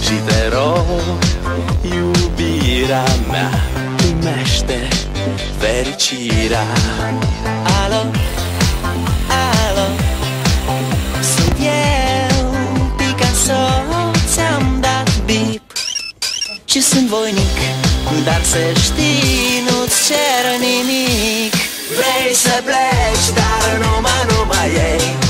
și te rog, iubirea mea, primește fericirea. Alo, alo, sunt eu, Picasso, ți-am dat bip și sunt voinic, dar să știi, nu-ți cer nimic. Vrei să pleci, dar numai ei